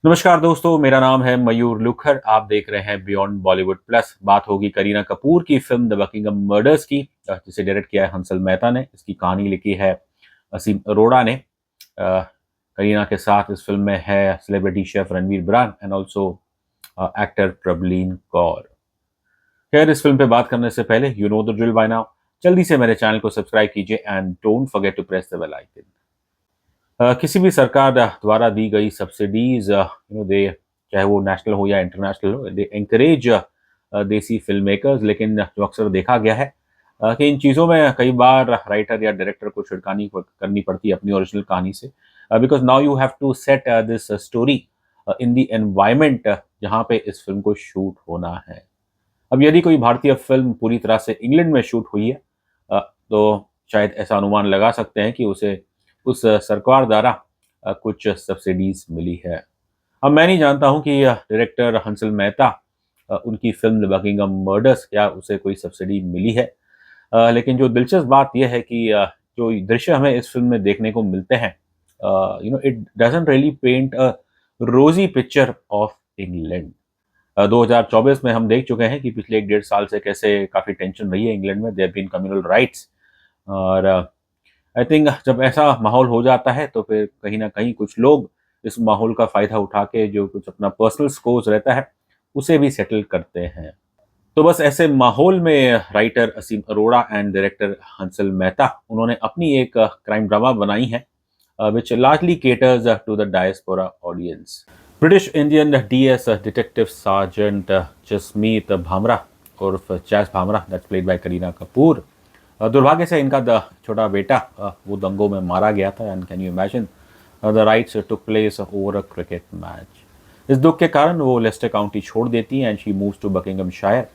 नमस्कार दोस्तों, मेरा नाम है मयूर लुखर। आप देख रहे हैं बियॉन्ड बॉलीवुड प्लस। बात होगी करीना कपूर की फिल्म द बकिंगम मर्डर्स की, जिसे डायरेक्ट किया है हंसल मेहता ने। इसकी कहानी लिखी है असीम अरोड़ा ने। करीना के साथ इस फिल्म में है celebrity chef Ranveer Brar and also actor Prabhleen Kaur. खैर, इस फिल्म पे बात करने से पहले you know the drill by now. जल्दी से मेरे चैनल को सब्सक्राइब कीजिए and don't forget to press the bell icon. किसी भी सरकार द्वारा दी गई सब्सिडीज दे, चाहे वो नेशनल हो या इंटरनेशनल हो, दे एंकरेज देसी फिल्म मेकर्स। लेकिन जो अक्सर देखा गया है कि इन चीज़ों में कई बार राइटर या डायरेक्टर को छिड़कानी करनी पड़ती है अपनी ओरिजिनल कहानी से, because now you have to set this story in the environment जहाँ पे इस फिल्म को शूट होना है। अब यदि कोई भारतीय फिल्म पूरी तरह से इंग्लैंड में शूट हुई है, तो शायद ऐसा अनुमान लगा सकते हैं कि उसे उस सरकार द्वारा कुछ सब्सिडीज मिली है। अब मैं नहीं जानता हूं कि डायरेक्टर हंसल मेहता, उनकी फिल्म द बकिंगम मर्डर्स, क्या उसे कोई सब्सिडी मिली है। लेकिन जो दिलचस्प बात यह है कि जो दृश्य हमें इस फिल्म में देखने को मिलते हैं, it doesn't really paint a rosy picture of England. 2024 में हम देख चुके हैं कि पिछले 1 डेढ़ साल से कैसे काफ़ी टेंशन रही है इंग्लैंड में। There been communal riots. और आई थिंक जब ऐसा माहौल हो जाता है तो फिर कहीं ना कहीं कुछ लोग इस माहौल का फ़ायदा उठा के जो कुछ अपना पर्सनल स्कोर्स रहता है उसे भी सेटल करते हैं। तो बस ऐसे माहौल में writer Aseem Arora and director Hansal Mehta, उन्होंने अपनी एक क्राइम ड्रामा बनाई है which largely caters to the diaspora audience. British Indian DS Detective Sergeant Jasmeet Bhamra उर्फ चैस Bhamra, that's played by Kareena Kapoor. दुर्भाग्य से इनका छोटा बेटा वो दंगों में मारा गया था। And can you imagine, the rights took place over a cricket match. इस दुख के कारण वो लेस्टर काउंटी छोड़ देती हैं and she moves to Buckinghamshire.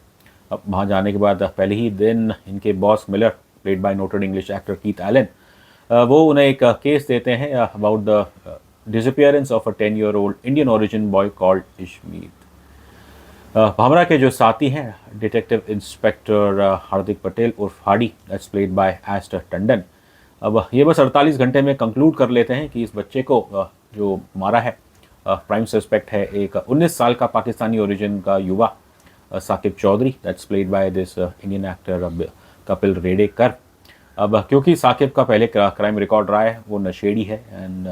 अब वहाँ जाने के बाद पहले ही दिन इनके boss Miller, played by noted English actor Keith Allen, वो उन्हें एक केस देते हैं about the disappearance of a 10-year-old Indian origin boy called Ishmeet. Bhamra के जो साथी हैं, डिटेक्टिव इंस्पेक्टर हार्दिक पटेल उर्फ हार्डी, दैट्स प्लेड बाय एस्टर टंडन। अब ये बस 48 घंटे में कंक्लूड कर लेते हैं कि इस बच्चे को जो मारा है, प्राइम सस्पेक्ट है एक 19 साल का पाकिस्तानी ओरिजिन का युवा Saqib Chaudhary, that's played by this Indian actor Kapil Redekar. अब क्योंकि साकिब का पहले क्राइम रिकॉर्ड रहा है, वो नशेड़ी है। एंड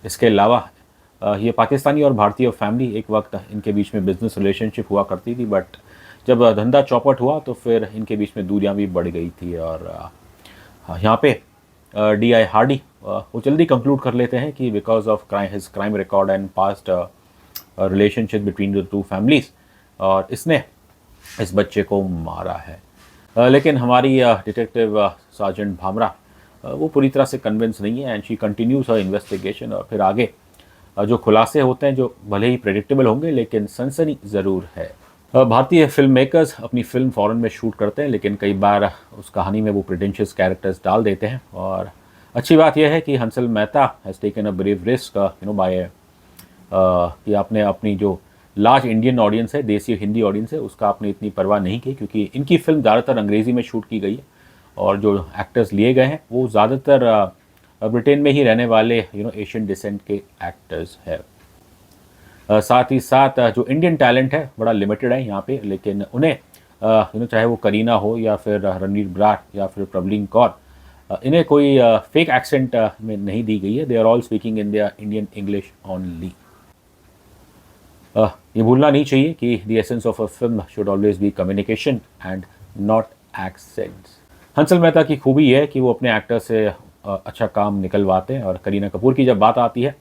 इसके अलावा ये पाकिस्तानी और भारतीय फैमिली, एक वक्त इनके बीच में बिजनेस रिलेशनशिप हुआ करती थी, बट जब धंधा चौपट हुआ तो फिर इनके बीच में दूरियां भी बढ़ गई थी। और यहाँ पे DI हार्डी वो जल्दी कंक्लूड कर लेते हैं कि because of his crime record and past relationship between the two families, और इसने इस बच्चे को मारा है। लेकिन हमारी डिटेक्टिव सार्जेंट भामरा वो पूरी तरह से कन्विंस नहीं है and she continues her investigation. और फिर आगे जो खुलासे होते हैं, जो भले ही प्रेडिक्टेबल होंगे लेकिन सनसनी ज़रूर है। भारतीय फिल्म मेकर्स अपनी फिल्म फ़ॉरेन में शूट करते हैं, लेकिन कई बार उस कहानी में वो प्रेटेंशियस कैरेक्टर्स डाल देते हैं। और अच्छी बात यह है कि Hansal Mehta has taken a brave risk by कि आपने अपनी जो लार्ज इंडियन ऑडियंस है, देसी हिंदी ऑडियंस है, उसका आपने इतनी परवाह नहीं की, क्योंकि इनकी फिल्म ज़्यादातर अंग्रेज़ी में शूट की गई है और जो एक्टर्स लिए गए हैं वो ज़्यादातर ब्रिटेन में ही रहने वाले एशियन डिसेंट के एक्टर्स है। साथ ही साथ जो इंडियन टैलेंट है बड़ा लिमिटेड है यहाँ पे, लेकिन उन्हें चाहे वो करीना हो या फिर रणवीर बरार या फिर प्रबलीन कौर, इन्हें कोई फेक एक्सेंट में नहीं दी गई है। They are all speaking in their Indian English only. ये भूलना नहीं चाहिए कि the essence of a film should always be communication and not accents. Hansal Mehta की खूबी है कि वो अपने एक्टर से अच्छा काम निकलवाते हैं। और करीना कपूर की जब बात आती है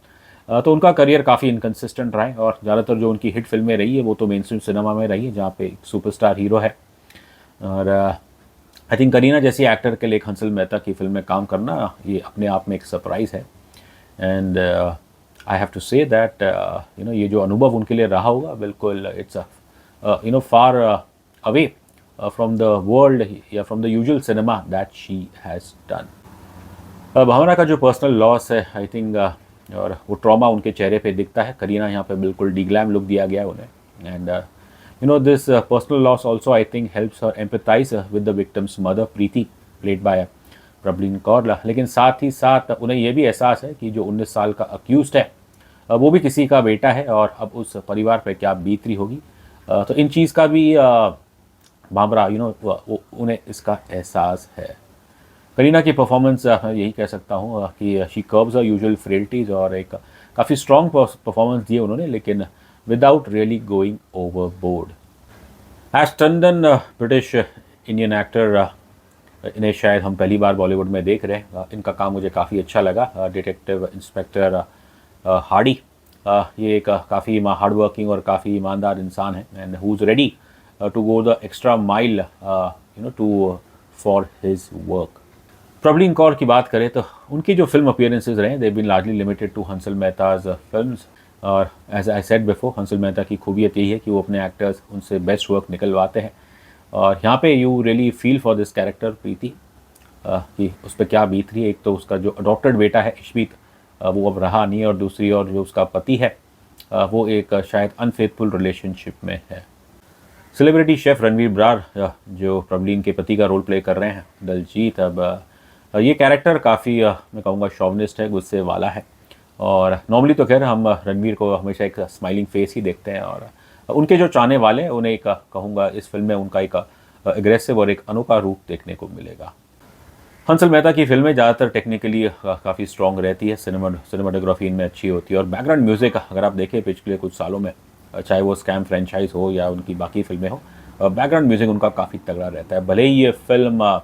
तो उनका करियर काफ़ी इनकन्सिस्टेंट रहा है, और ज़्यादातर जो उनकी हिट फिल्में रही है वो तो मेन स्ट्रीम सिनेमा में रही है, जहाँ पे एक सुपरस्टार हीरो है। और आई थिंक करीना जैसी एक्टर के लिए हंसल मेहता की फिल्म में काम करना ये अपने आप में एक सरप्राइज़ है। And I have to say that ये जो अनुभव उनके लिए रहा होगा, बिल्कुल it's far away from the world या from the usual cinema that she has done. भावना का जो पर्सनल लॉस है, आई थिंक और वो ट्रॉमा उनके चेहरे पे दिखता है। करीना यहाँ पे बिल्कुल डिग्लैम लुक दिया गया है उन्हें। And this personal loss also I think helps her empathise with the victim's mother Preeti, played by Prabhleen Kaur. लेकिन साथ ही साथ उन्हें यह भी एहसास है कि जो 19 साल का अक्यूज्ड है वो भी किसी का बेटा है और अब उस परिवार पे क्या बीत रही होगी। तो इन चीज़ का भी बाबरा उन्हें इसका एहसास है। करीना की परफॉर्मेंस यही कह सकता हूँ कि शी कर्व्स यूजुअल फ्रेल्टीज और एक काफ़ी स्ट्रॉन्ग परफॉर्मेंस दिए उन्होंने, लेकिन विदाउट रियली गोइंग ओवरबोर्ड। एश टंडन ब्रिटिश इंडियन एक्टर, इन्हें शायद हम पहली बार बॉलीवुड में देख रहे हैं। इनका काम मुझे काफ़ी अच्छा लगा। डिटेक्टिव इंस्पेक्टर हार्डी, ये एक काफ़ी हार्ड वर्किंग और काफ़ी ईमानदार इंसान है and who is ready to go the extra mile to for his work. Prabhleen Kaur की बात करें तो उनकी जो फिल्म अपीयरेंसेज रहे they been largely limited to Hansal Mehta's films. और as I said before, Hansal Mehta की खूबियत यही है कि वो अपने एक्टर्स उनसे बेस्ट वर्क निकलवाते हैं। और यहाँ पे you really feel for this character Preeti, कि उस पर क्या बीत रही है। एक तो उसका जो अडॉप्टेड बेटा है इश्मीत, वो अब रहा नहीं, और दूसरी और जो उसका पति है वो एक शायद अनफेथफुल रिलेशनशिप में है। सेलिब्रिटी शेफ रणवीर ब्रार, जो प्रॉब्लिन के पति का रोल प्ले कर रहे हैं दलजीत, अब ये कैरेक्टर काफ़ी मैं कहूँगा शॉविनिस्ट है, गुस्से वाला है। और नॉर्मली तो खैर हम रणवीर को हमेशा एक स्माइलिंग फेस ही देखते हैं, और उनके जो चाहने वाले हैं उन्हें एक कहूँगा इस फिल्म में उनका एक एग्रेसिव और एक अनोखा रूप देखने को मिलेगा। हंसल मेहता की फिल्में ज़्यादातर टेक्निकली काफ़ी स्ट्रॉन्ग रहती है, सिनेमाटोग्राफी इनमें अच्छी होती है, और बैकग्राउंड म्यूज़िक अगर आप देखें पिछले कुछ सालों में, चाहे वो स्कैम फ्रेंचाइज हो या उनकी बाकी फिल्में हो, बैकग्राउंड म्यूज़िक उनका काफ़ी तगड़ा रहता है। भले ही ये फिल्म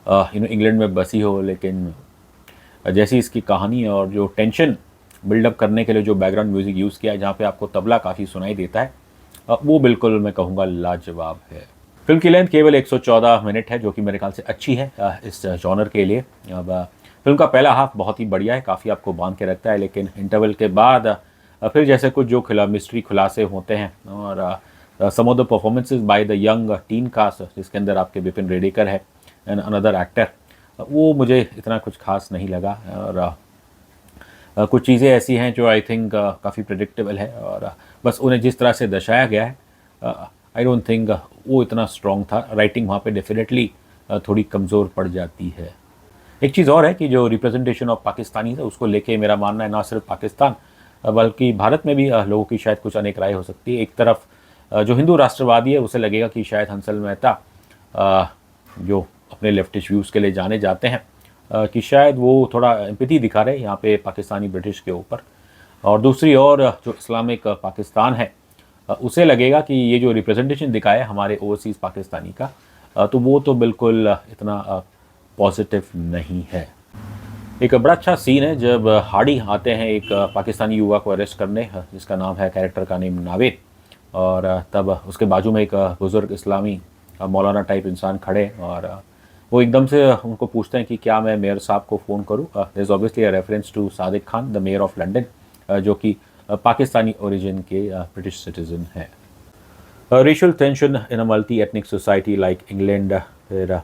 इंग्लैंड में बसी हो, लेकिन जैसी इसकी कहानी और जो टेंशन बिल्डअप करने के लिए जो बैकग्राउंड म्यूज़िक यूज़ किया है, जहाँ पे आपको तबला काफ़ी सुनाई देता है, वो बिल्कुल मैं कहूँगा लाजवाब है। फिल्म की लेंथ केवल 114 मिनट है, जो कि मेरे ख्याल से अच्छी है इस जॉनर के लिए। अब फिल्म का पहला हाफ बहुत ही बढ़िया है, काफ़ी आपको बांध के रखता है, लेकिन इंटरवल के बाद फिर जैसे कुछ जो मिस्ट्री खुलासे होते हैं, और some of the performances by the young teen cast, जिसके अंदर आपके विपिन रेडेकर है एंड अनदर एक्टर, वो मुझे इतना कुछ खास नहीं लगा। और कुछ चीज़ें ऐसी हैं जो आई थिंक काफ़ी प्रेडिक्टेबल है, और बस उन्हें जिस तरह से दर्शाया गया है आई डोंट थिंक वो इतना स्ट्रॉन्ग था। राइटिंग वहाँ पे डेफिनेटली थोड़ी कमज़ोर पड़ जाती है। एक चीज़ और है कि जो रिप्रेजेंटेशन ऑफ पाकिस्तानी है उसको लेके मेरा मानना है ना सिर्फ पाकिस्तान बल्कि भारत में भी लोगों की शायद कुछ अनेक राय हो सकती है। एक तरफ जो हिंदू राष्ट्रवादी है उसे लगेगा कि शायद हंसल मेहता जो अपने लेफ्टिस्ट व्यूज़ के लिए जाने जाते हैं कि शायद वो थोड़ा एम्पैथी दिखा रहे हैं यहाँ पे पाकिस्तानी ब्रिटिश के ऊपर, और दूसरी ओर जो इस्लामिक पाकिस्तान है उसे लगेगा कि ये जो रिप्रेजेंटेशन दिखाया है हमारे ओवरसीज़ पाकिस्तानी का, तो वो तो बिल्कुल इतना पॉजिटिव नहीं है। एक बड़ा अच्छा सीन है जब हार्डी आते हैं एक पाकिस्तानी युवा को अरेस्ट करने, जिसका नाम है, कैरेक्टर का नेम नावेद, और तब उसके बाजू में एक बुज़ुर्ग इस्लामी मौलाना टाइप इंसान खड़े, और वो एकदम से उनको पूछते हैं कि क्या मैं मेयर साहब को फ़ोन करूँ। There is obviously a reference to Sadiq Khan, the mayor of London, जो कि पाकिस्तानी ओरिजिन के ब्रिटिश सिटीज़न हैं। Racial tension in a multi ethnic society like England, फिर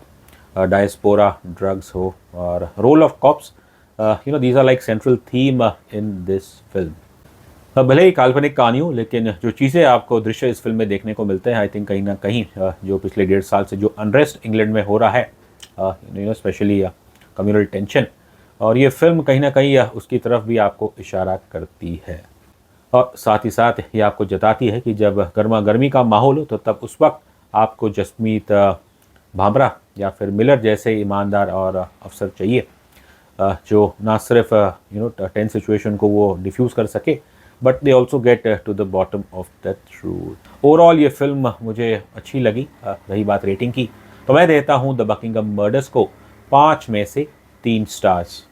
डायस्पोरा, ड्रग्स हो, और role of cops, these are like central theme in this film. भले ही काल्पनिक कहानी हो, लेकिन जो चीज़ें आपको दृश्य इस फिल्म में देखने को मिलते हैं आई थिंक कहीं ना कहीं जो पिछले 1.5 साल से जो अनरेस्ट इंग्लैंड में हो रहा है, स्पेशली कम्युनल टेंशन, और ये फिल्म कहीं ना कहीं उसकी तरफ भी आपको इशारा करती है। और साथ ही साथ ये आपको जताती है कि जब गर्मा गर्मी का माहौल हो तो तब उस वक्त आपको जसमीत भाभरा या फिर मिलर जैसे ईमानदार और अफसर चाहिए, जो ना सिर्फ टेंस सिचुएशन को वो डिफ्यूज़ कर सके, but they also get to the bottom of the truth. Overall ये फिल्म मुझे अच्छी लगी। रही बात रेटिंग की, तो मैं देता हूँ द बकिंगम मर्डर्स को 5 में से 3 स्टार्स।